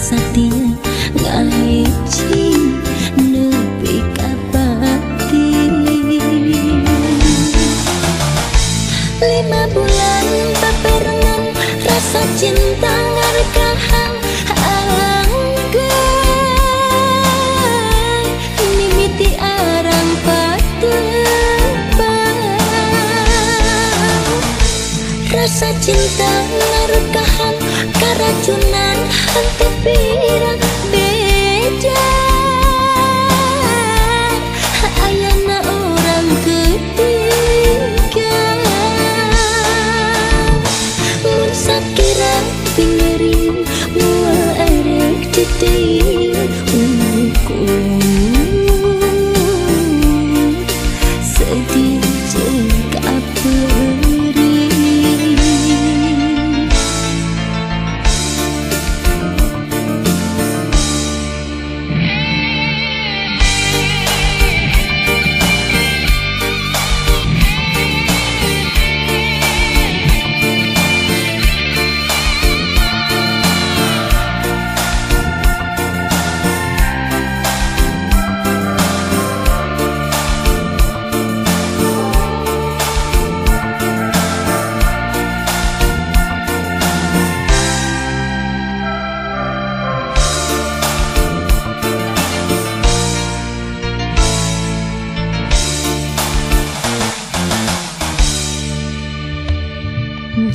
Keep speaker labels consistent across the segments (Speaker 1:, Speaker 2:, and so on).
Speaker 1: satia ngaji nepi ka pati. 5 bulan paperangan rasa cinta ngarekahan anggai mimiti arang patebang. Rasa cinta ngarekahan karacunan hati pirang beda. Ayana orang ketiga mun sakira pingering mua erek titik ukur sedih jeung kaperi.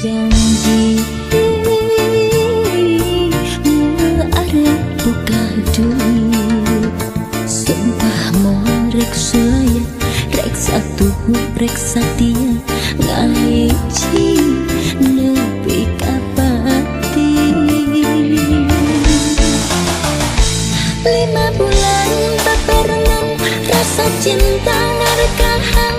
Speaker 1: Janji arep buka duit, sumpah mau rek saya rek satu rek satia ngaji nepi ka pati. 5 bulan paperangan rasa cinta ngarekahan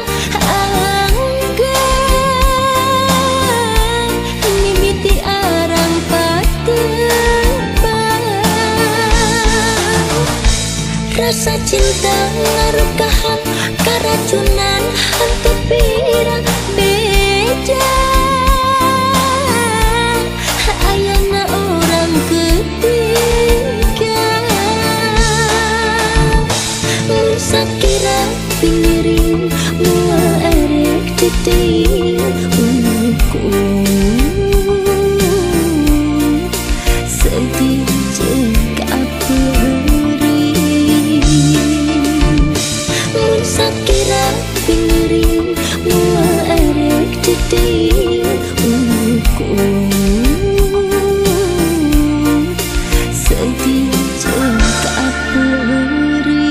Speaker 1: rasa cinta ngarekahan karacunan hati pirang beda. Ayana orang ketiga mun sakira pingering mua erek titik ukur sedih jeung kaperi. Sakira pingering mua erek titik ukur sedih jeung kaperi.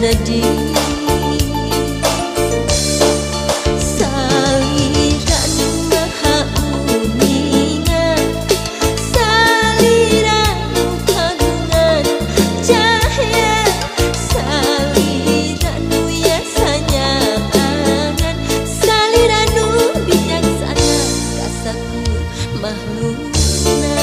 Speaker 1: sanadi saliranu maha uningan saliranu kagungan cahaya saliranu yasanya angan saliranu bijaksana kasakur makhlukna.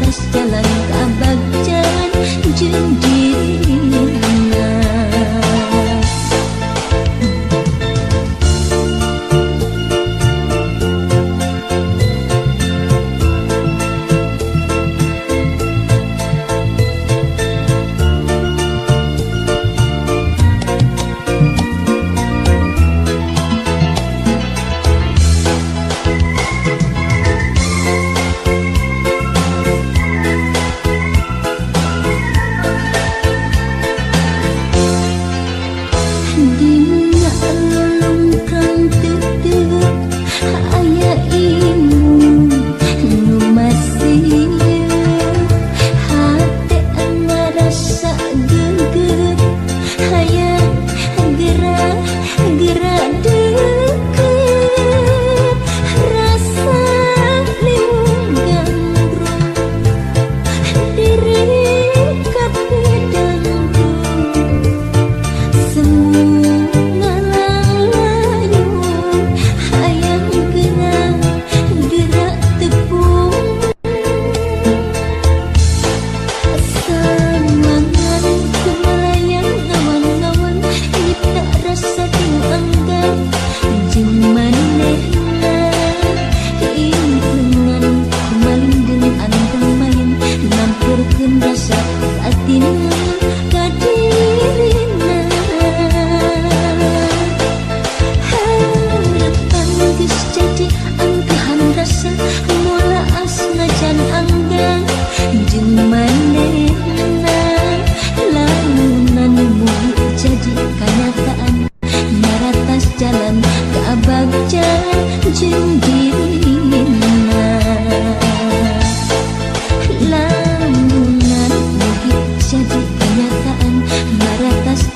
Speaker 1: maratas jalan kabagjan jeung dirina.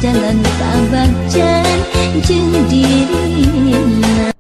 Speaker 1: Jalan kabagjan jeung dirina.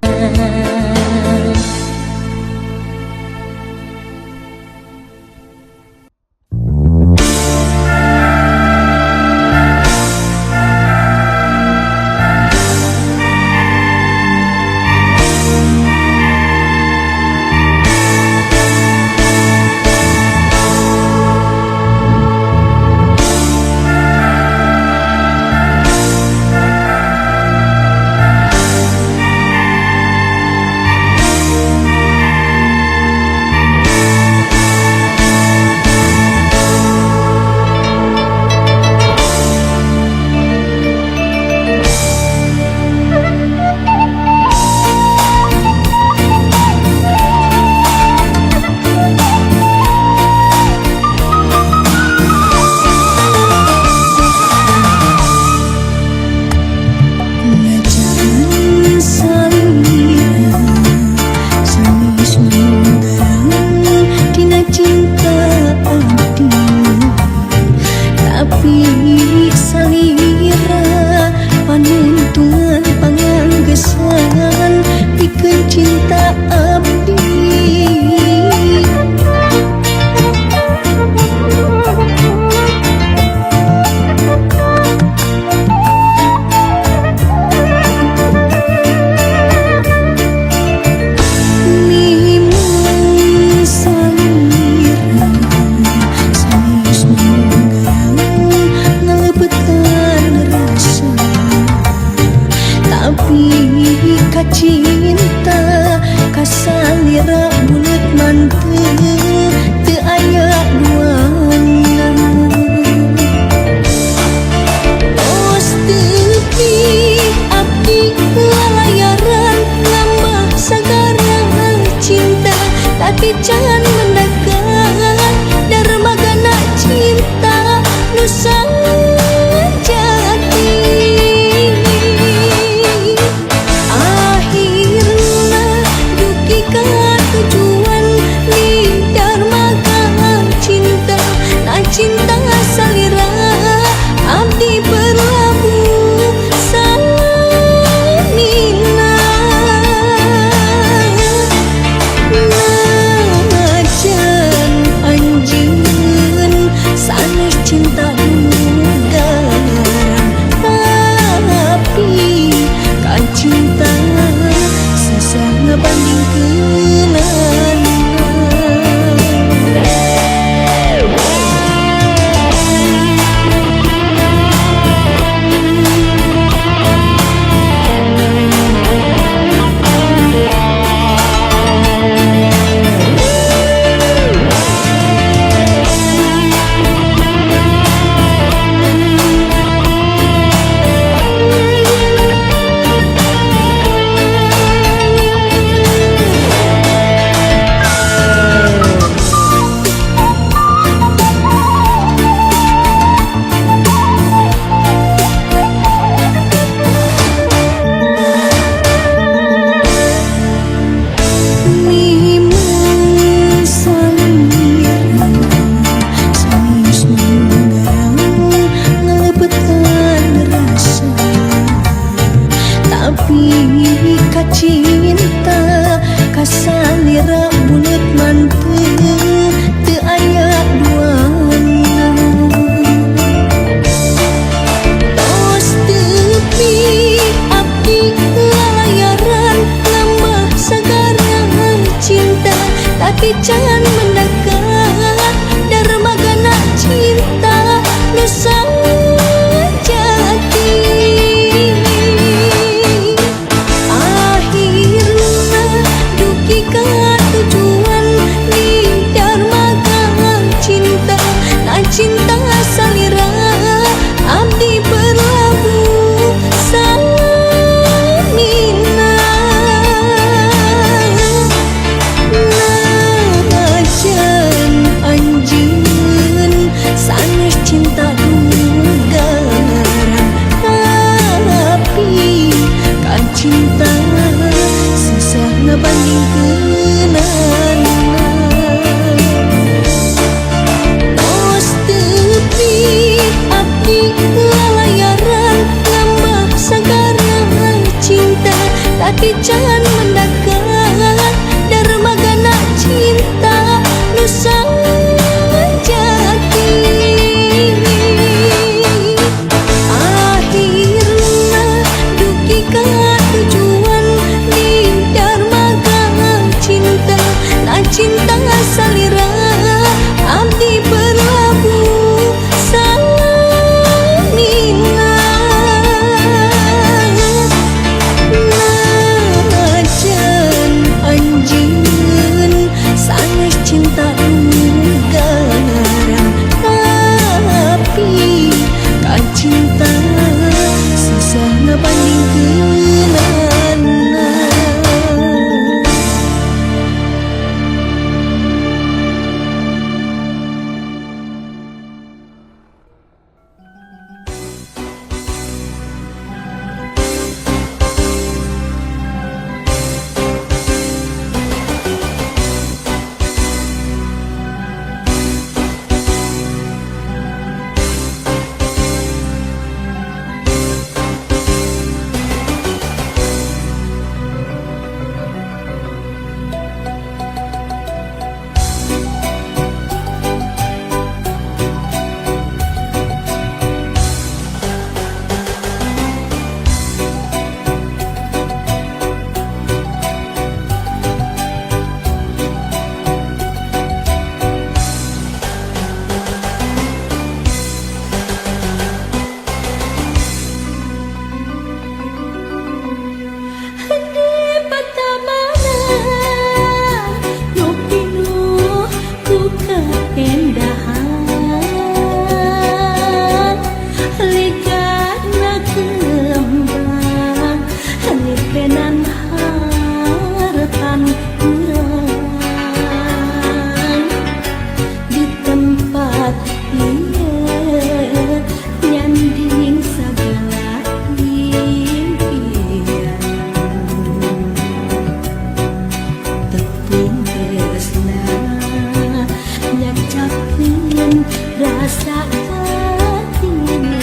Speaker 1: rasakan ini.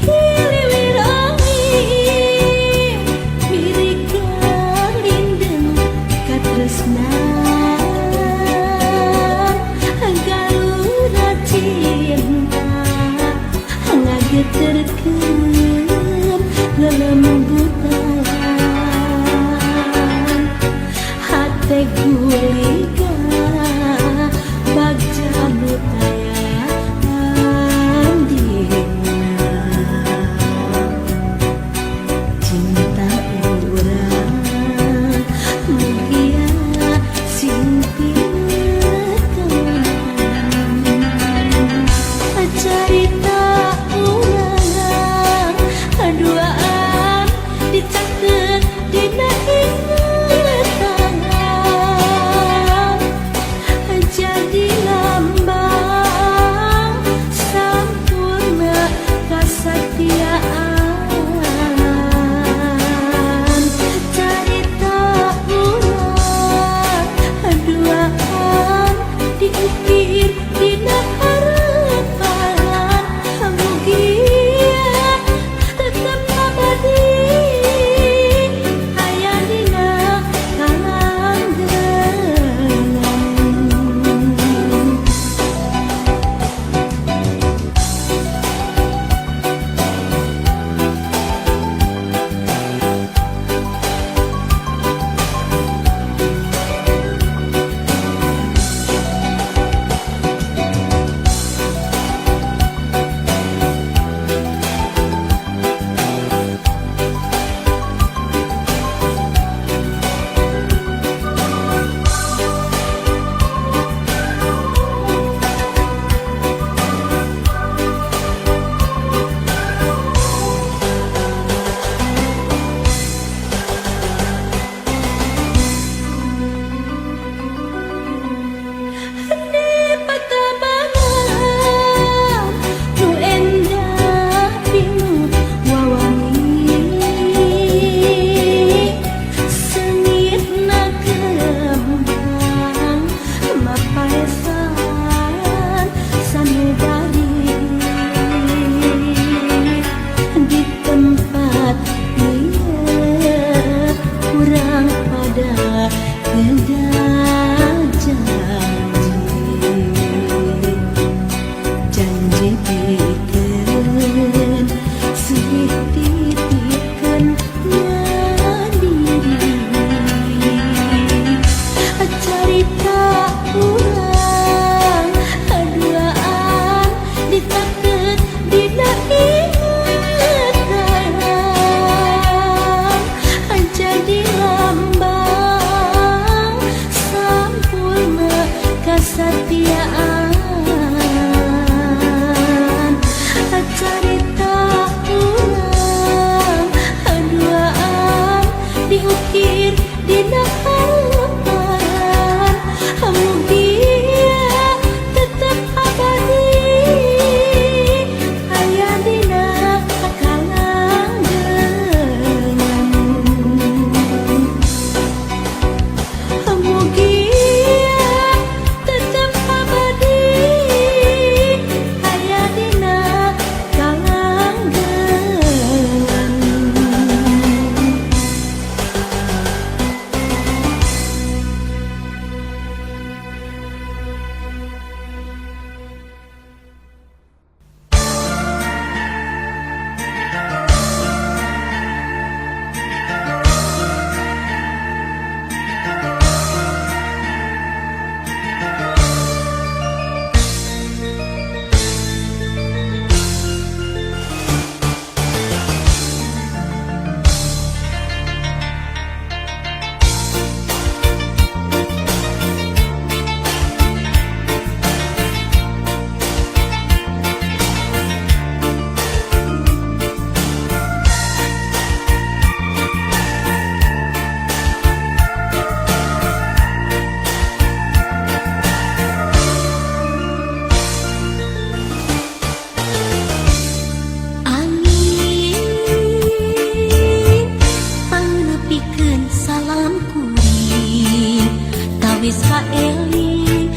Speaker 1: Hiliwirangi mirip kalindeng katresnan galura cinta ngageterkeun lelembutan hate gulika bagja nutayang dina cinta urang mugia simpieukeun carita urang duaan dicakeun dina ingatan jadi lambang sampurna kasatiaan carita urang duaan diukir dina harapan mugia tetep abadi aya dina kalanggengan. Di tempat dia kurang pada janji bikin sih titipkan diri carita urang duaan ditakeun dina ingatan jadi lambang sampurna kasatiaan carita urang duaan diukir dina harapan mugia tetep abadi aya dina kalanggengan. Mugia tetep abadi aya dina kalanggengan. Wis kaeling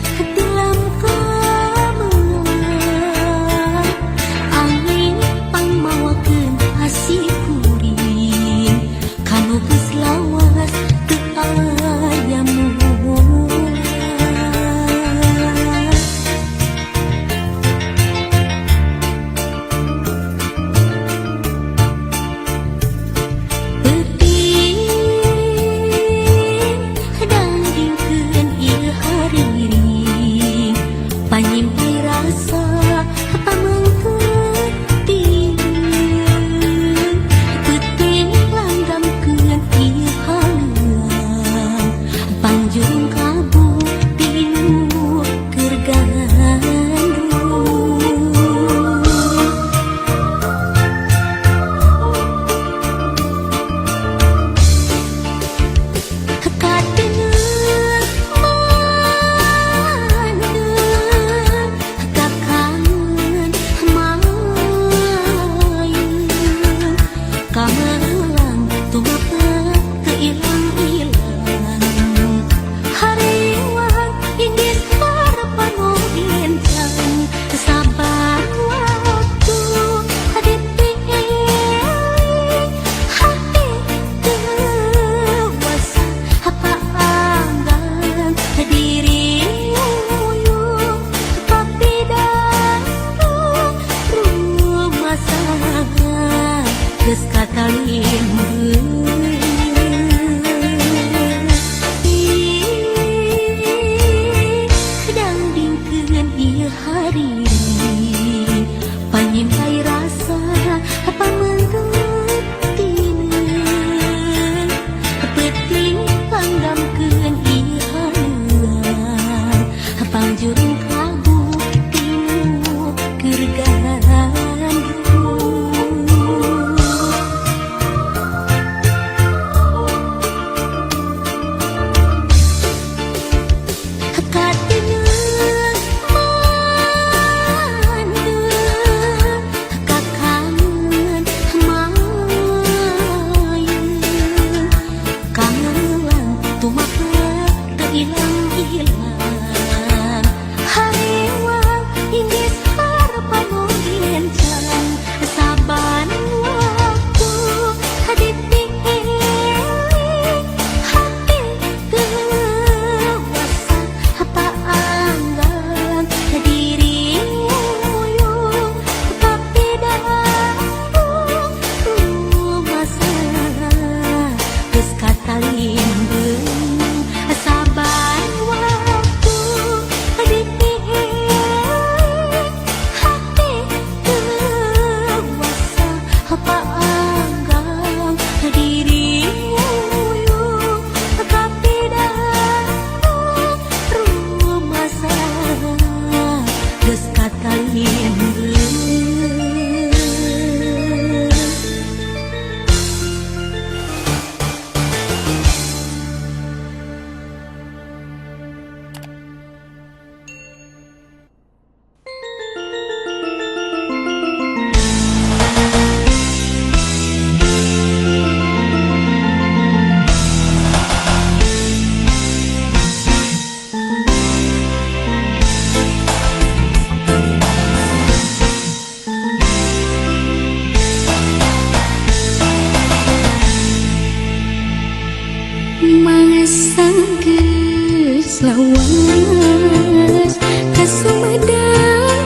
Speaker 1: luas ka Sumedang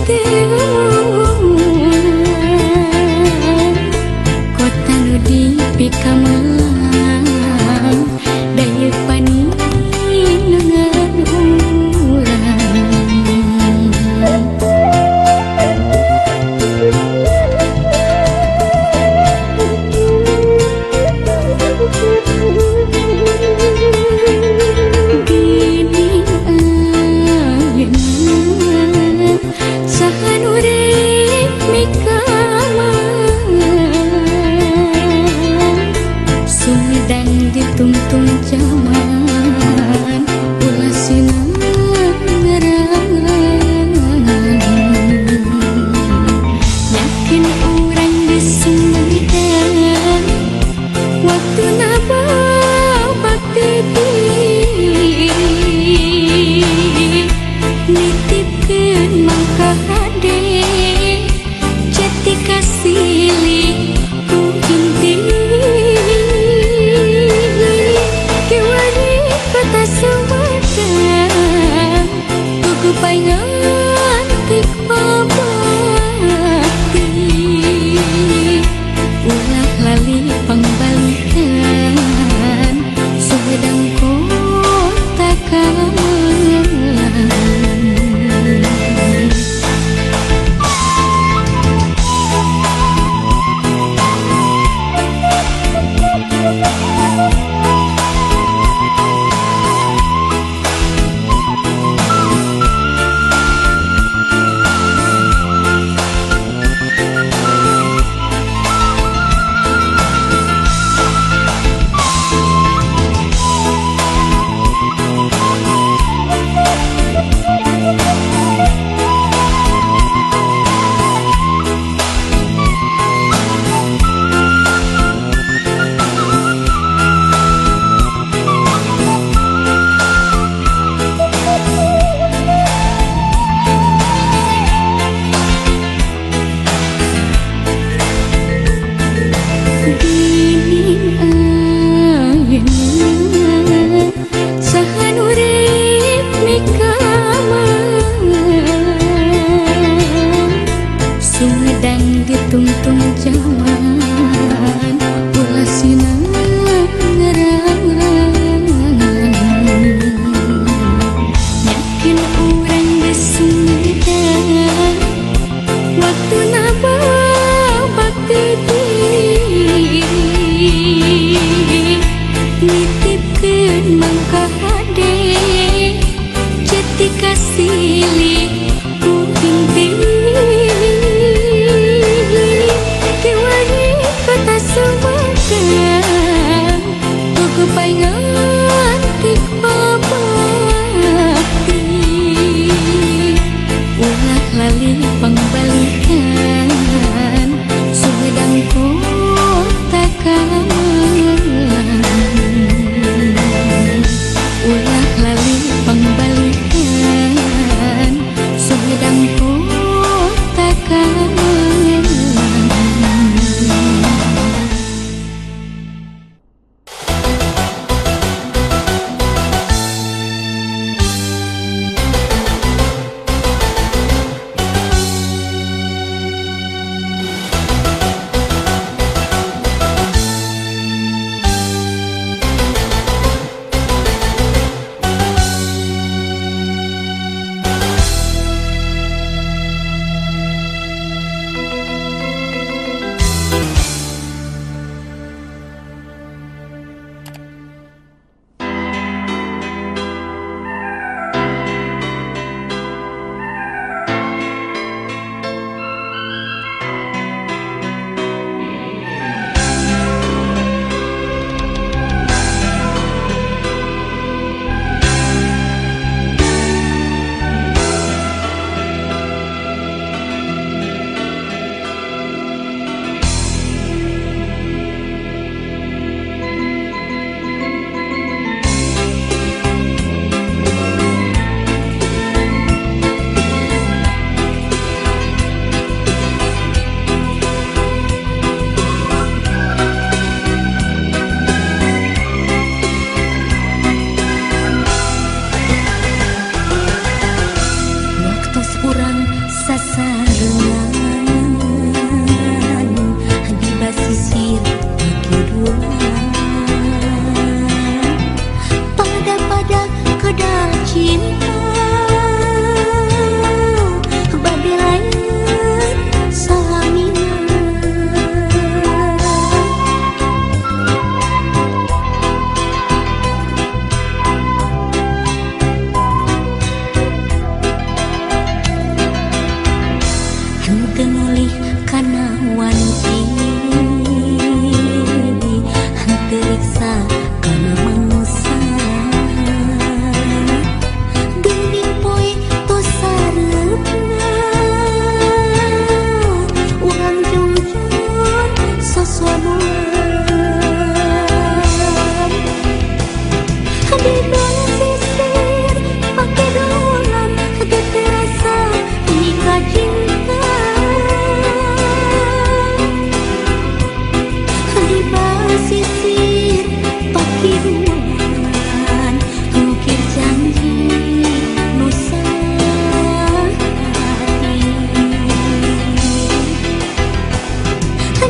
Speaker 1: teu kota nu dipikamelang daya paninengan urang. Gini ayeuna saha nu rek mikalang Sumedang ditungtung zaman ulah sinang ngerangan yakin orang di Sumedang waktu bakti nitipkeun mangka hade jati kasili ku inti kiwani kota Sumedang tugu paingan tik pabakti ulah lali pangbalikan Sumedang kota kamelang. cinta bade lain salamina. Henteu nolih kana wanci, henteu riksa kana mangsa. Geuning poe tos sareupna, urang jujur sasodoan. Di bawah sisir pake dolan, henteu terasa nikah cinta. Di bawah sisir pake dolan, mungkin janji nusa hati.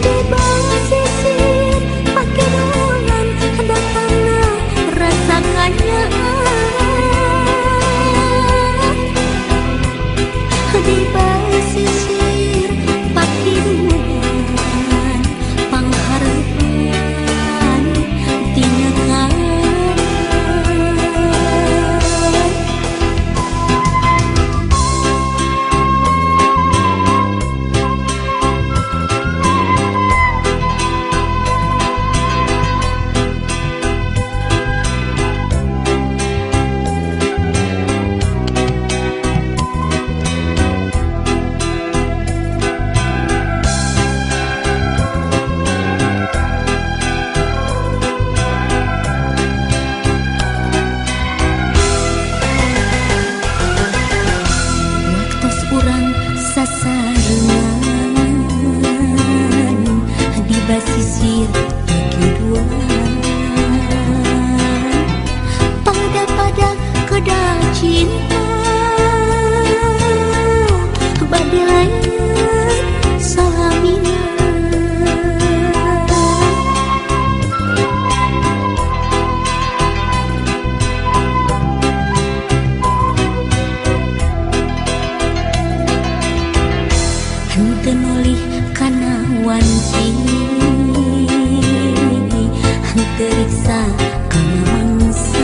Speaker 1: Di bawah sisir pake dolan, datangna rasa nganyaan. Di bawah sisir pake dolan, panghareupan tinyakan. Waktos urang sasarengan di basisir keduaan, pada keda cinta bade lain salamina. Henteu nolih kana wanci, henteu riksa kana mangsa.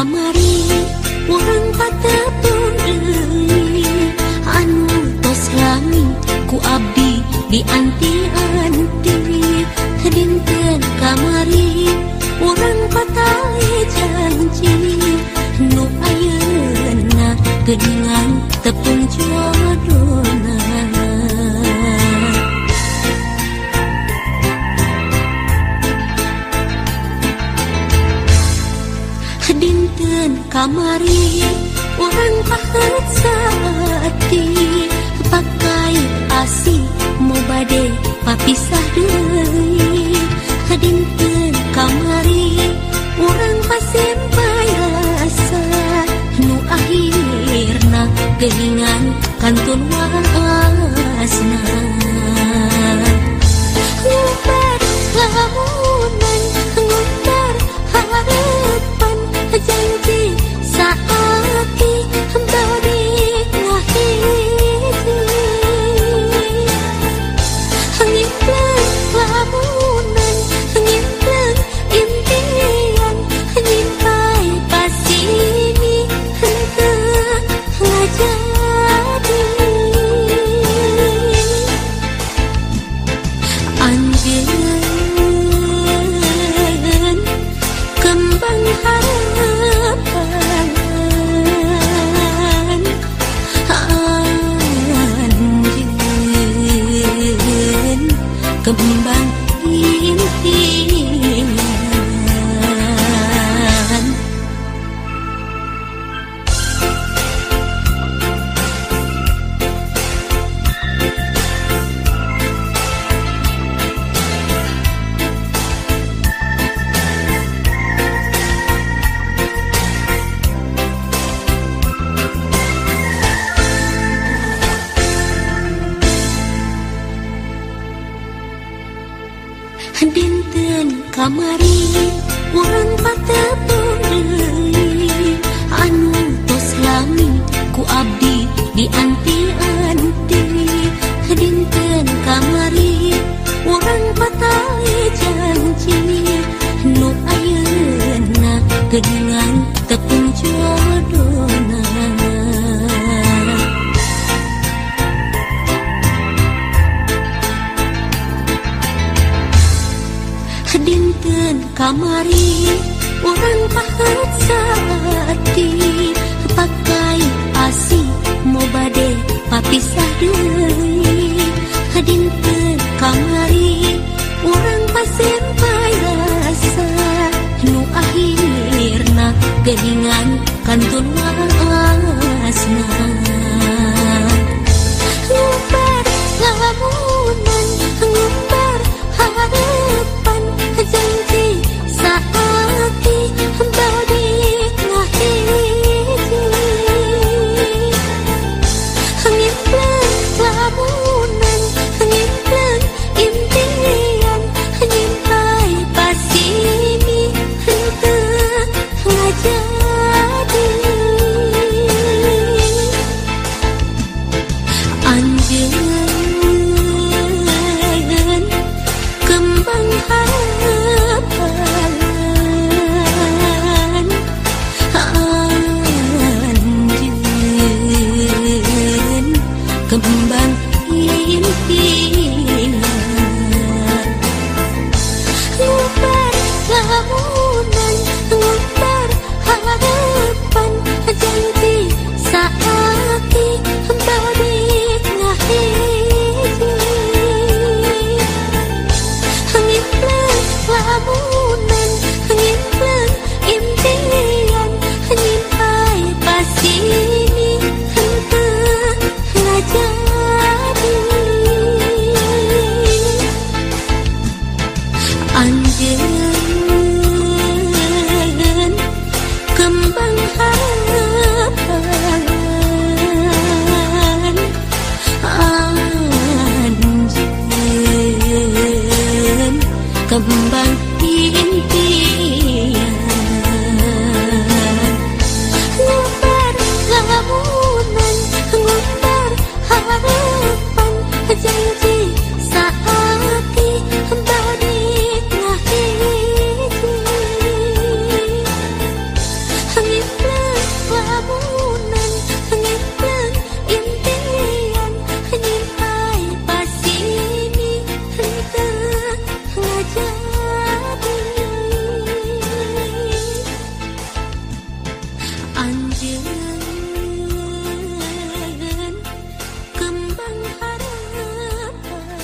Speaker 1: kamari urang patepung deui anu tos lami ku abdi di anti-anti dinten kamari urang patali janji nu ayeuna geuningan tepung jodona. Dinten kamari urang pahet saati pakai asi mau bade papisah deui. Dinten kamari urang pasimpai rasa nu akhirna geuningan kantun wasna. Ngubar lamunan ngubar harapan janji saati bari ngahiji ngimpleng lamunan ngimpleng impian nyimpai pasini henteu ngajadi anjeun kembang harapan anjeun kembang impian. Dinten kamari urang patepung deui anu tos lami ku abdi di anti-anti. Dinten kamari urang patali janji nu ayeuna geuningan tepung jodona. Dinten kamari urang pahet saati pakai asi mau bade papisah deui. Dinten kamari urang pasimpai rasa nu akhirna geuningan kantun wasna. Ngubar lamunan ngubar harapan janji saati bari ngahiji ngimpleng lamunan ngimpleng impian nyimpai pasini henteu ngajadi kembang harapan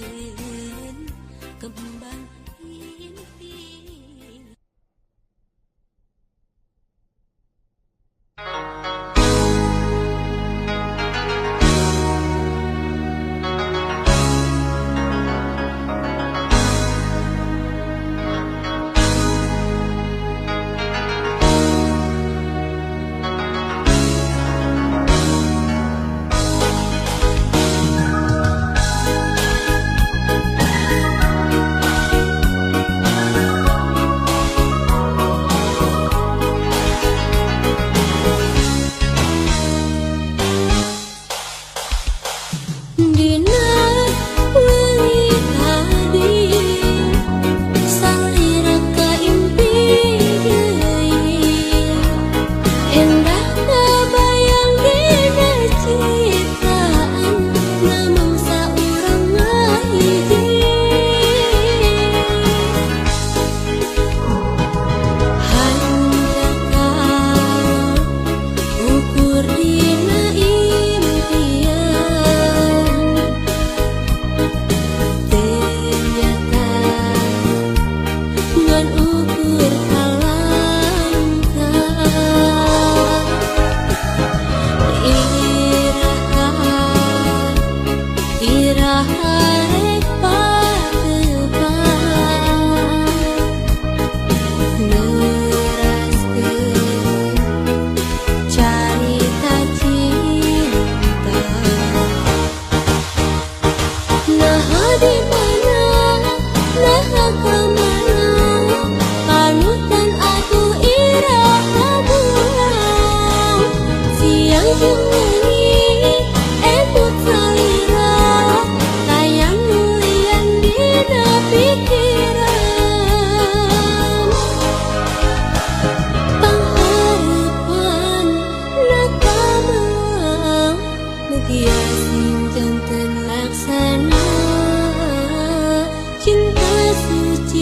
Speaker 1: anjeun kembang impi. Dina weung tadi salira kaimpi deui endah kabayang dina ciptaan namung saurang ngahiji hanjakal ukur dina irah-irah padepan neuraskeun carita cinta naha di mana naha kamana panutan atuh iraha bulan siang jeung leungi embut salira tayang nulian dina pikiran pangharepan nakamang mugia sing janten laksana cinta suci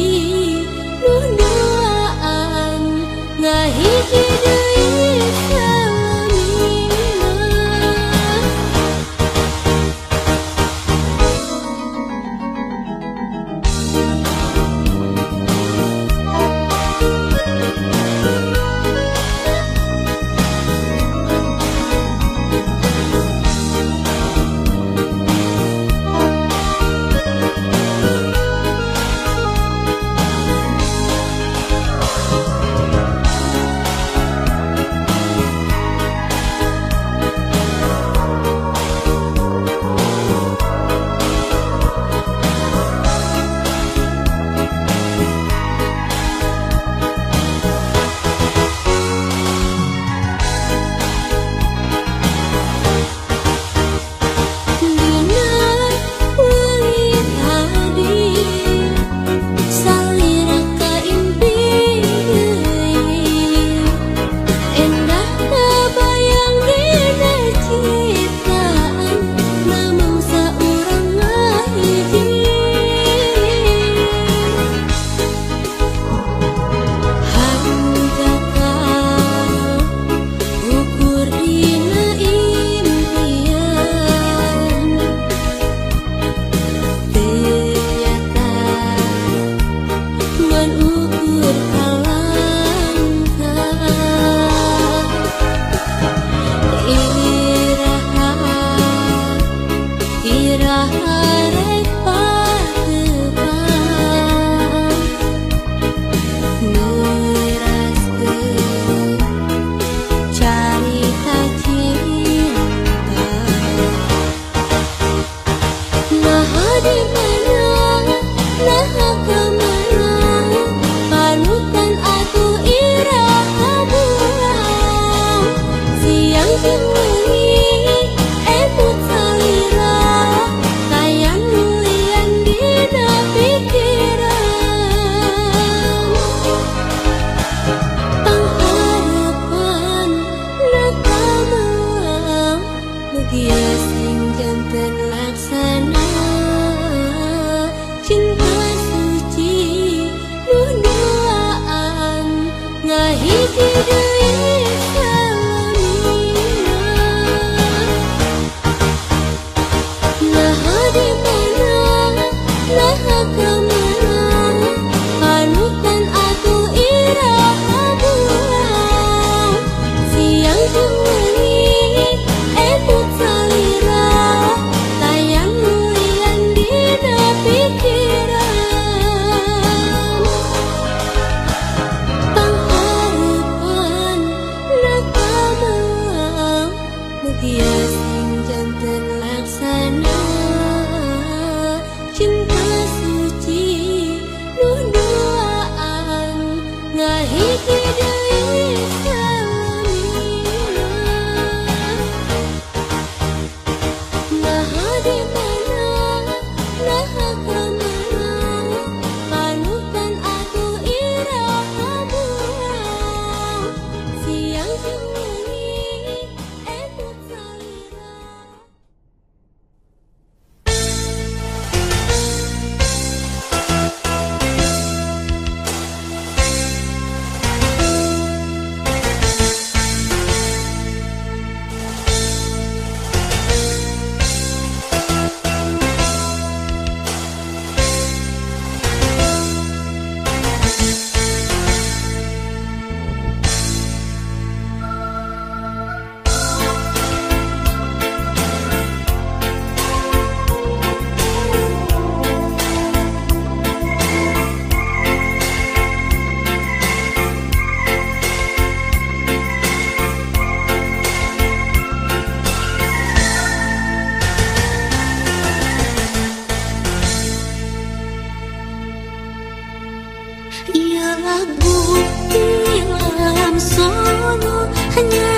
Speaker 1: lagu film sono hanya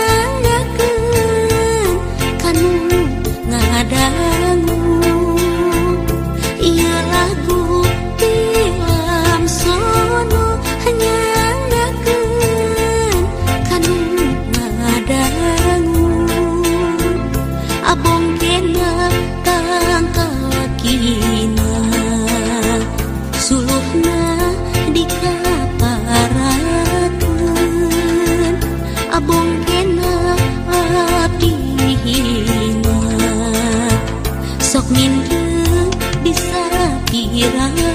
Speaker 1: ngakeun kanu ngadangu. Ieu lagu film sono hanya ngakeun kanu ngadangu. Abong kena tang kakina suluhna dikaparakeun. Abong kena abdina sok mindeng bisa pirakeun.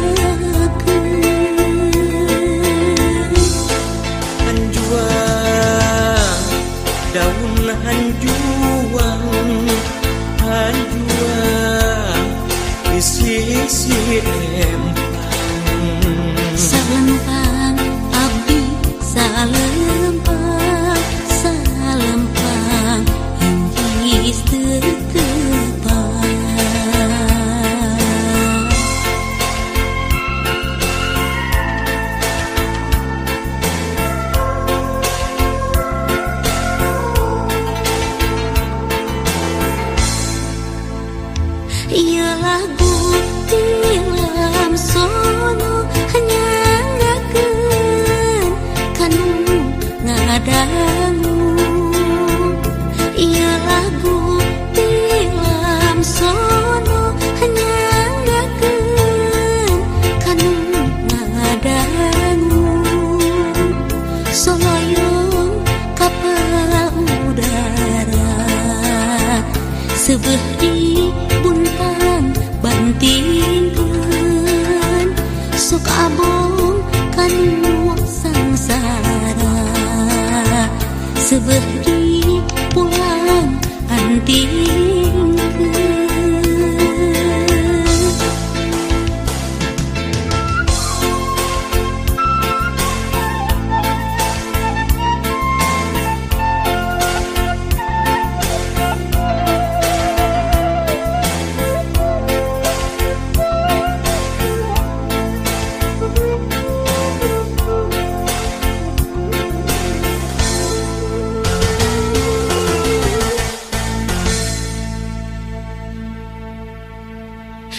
Speaker 2: Hanjuang daun hanjuang hanjuang di sisi
Speaker 1: salempang abdi salempang salempang hinggis tetepang. Ieu lagu film sono hanya ngakeun kanu ngadangu. Ieu lagu film sono hanya ngakeun kanu ngadangu. Soloyong kapal udara seubeuh di buntang bantingkeun sok abong kanu sangsara seubeuh di pulang antingkeun.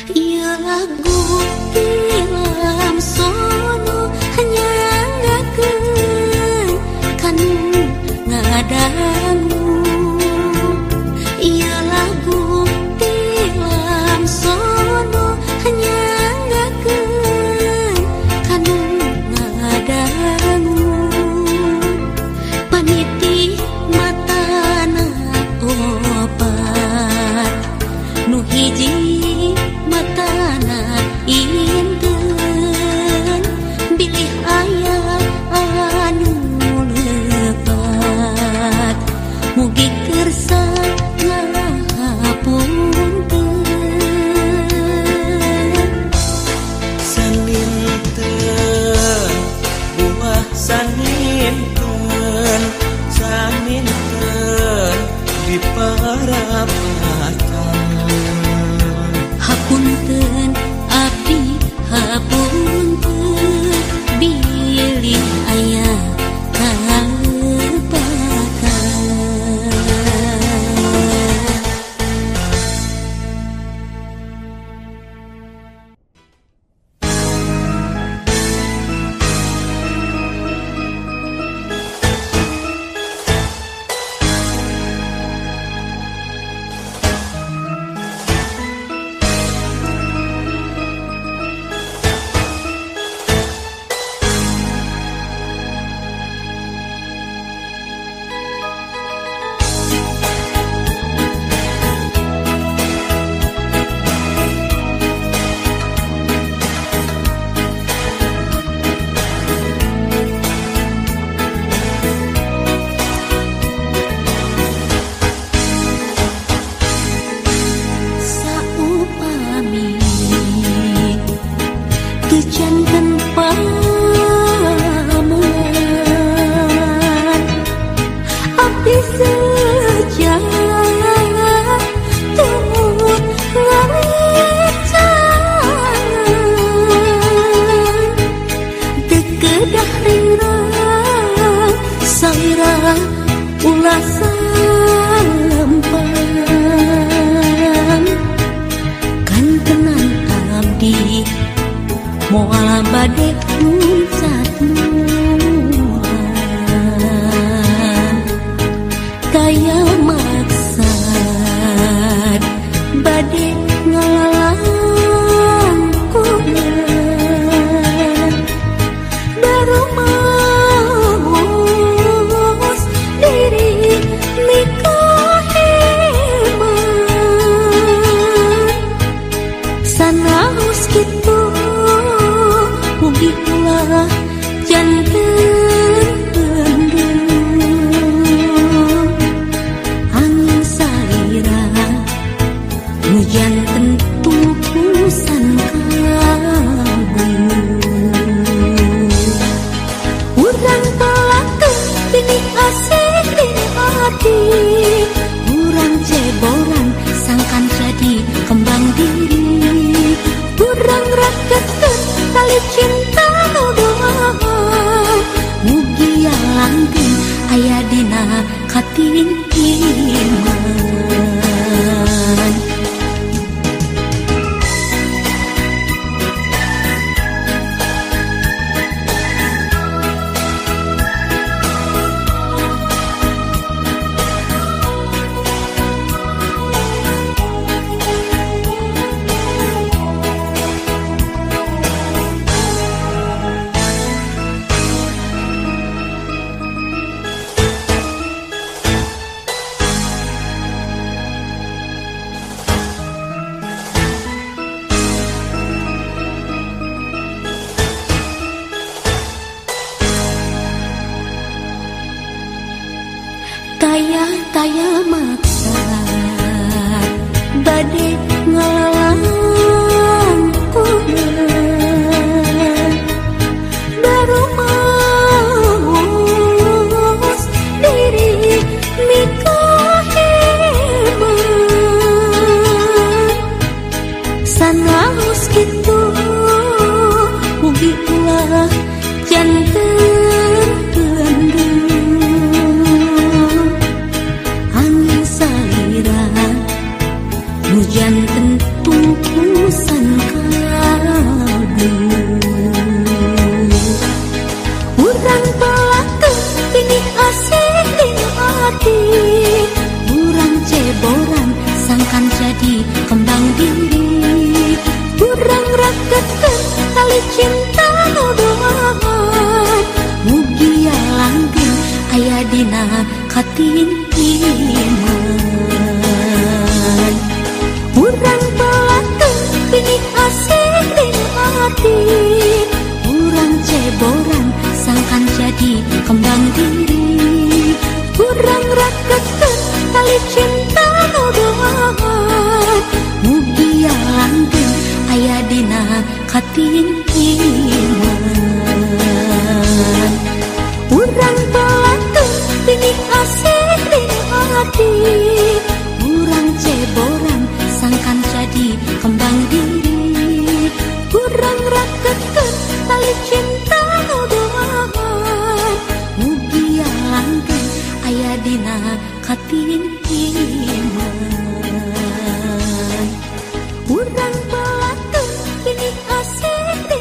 Speaker 1: Ieu lagu film sono hanya ngakeun kanu ngadangu. Ieu lagu film sono hanya ngakeun kanu ngadangu. Paniti matana opat nu hiji matana inten bilih aya anu lepat mugi kersa ngahapunten.
Speaker 2: saninten buah saninten saninten di parapatan.
Speaker 1: Hapunten abdi hapunten bilih aya dedah rirang sairang ulah sampan kan tenan abdi moal bade muncat mulan kaya maksad bade ngalalang kulan baru maus diri nikah hemat sanaus gitu mugi ulah janten angin salira hujan tentu pusan urang pelakeun pinih asih di hati urang ceboran sangkan jadi kembang diri urang rakeun tali cinta doa mugi langgeng aya dina katingiman Taya maksa bade ngalalang kulan baru maus diri nikah hemat sanaus gitu mugi ulah janten hujan tentu pusan kaldu urang pelakeun pinih asih di hati urang ceboran sangkan jadi kembang diri urang rakeun tali cinta doa mugi langgeng aya dina katingiman urang pelakeun pinih asih di hati urang ceboran sangkan jadi kembang diri urang rakeun tali cinta doa mugi langgeng aya dina katingiman urang pelakeun pinih asih di hati urang ceboran sangkan jadi kembang diri urang rakeun tali cinta doa mugi langgeng aya dina katingiman urang pelakeun pinih asih di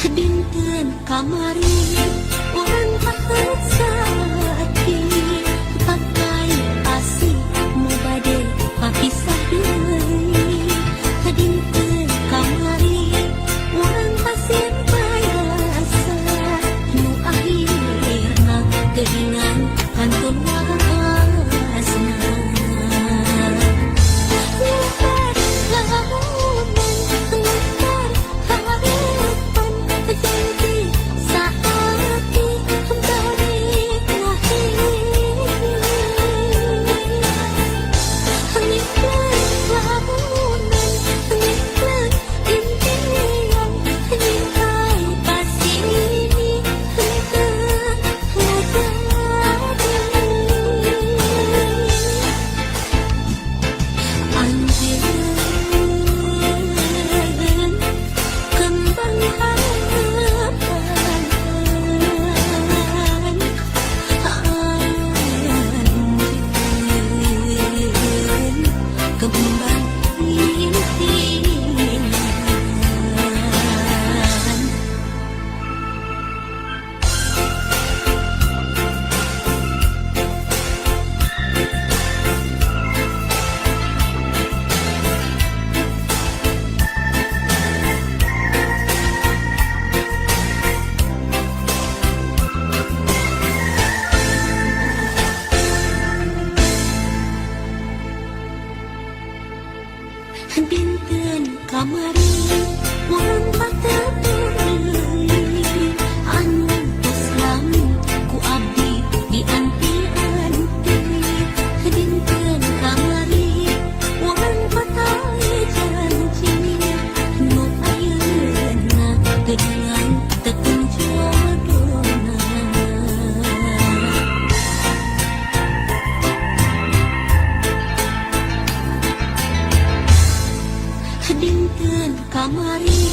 Speaker 1: Dinten kamari orang takut sakit pakai asih mau bade papisah deui. Dinten kamari orang pasien payasa nu akhirna geuningan kantun wasna. Dinten kamari urang pateuri anu tos lami ku abdi dianti-anti. Dinten kamari urang patai janji nu ayeuna geuningan teu jodohna. Dinten kamari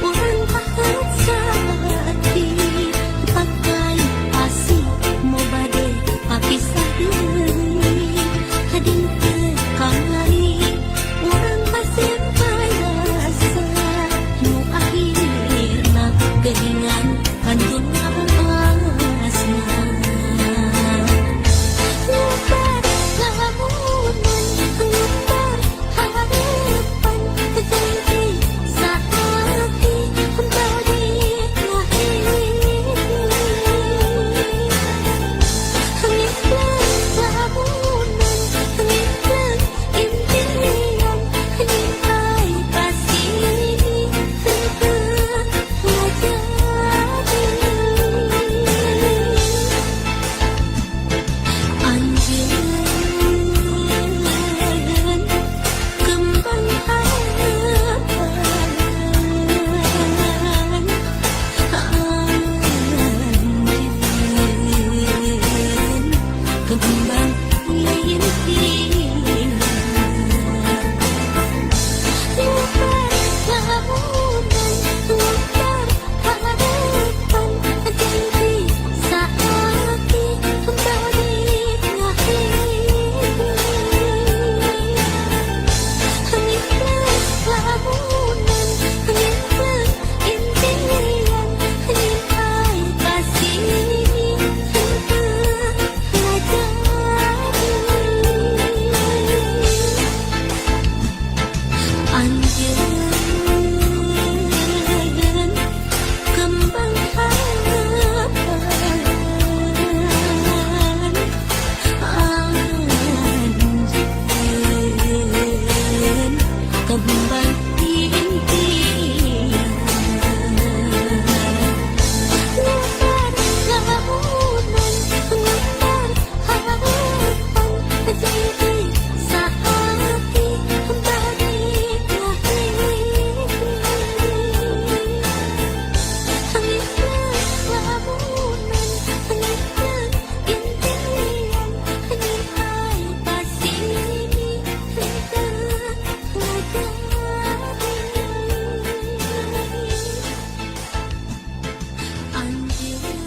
Speaker 1: urang takut sakit pakai asih mau bade papisah deui. Dinten kamari urang pasien payasa nu akhirna geuningan kantun wasna. You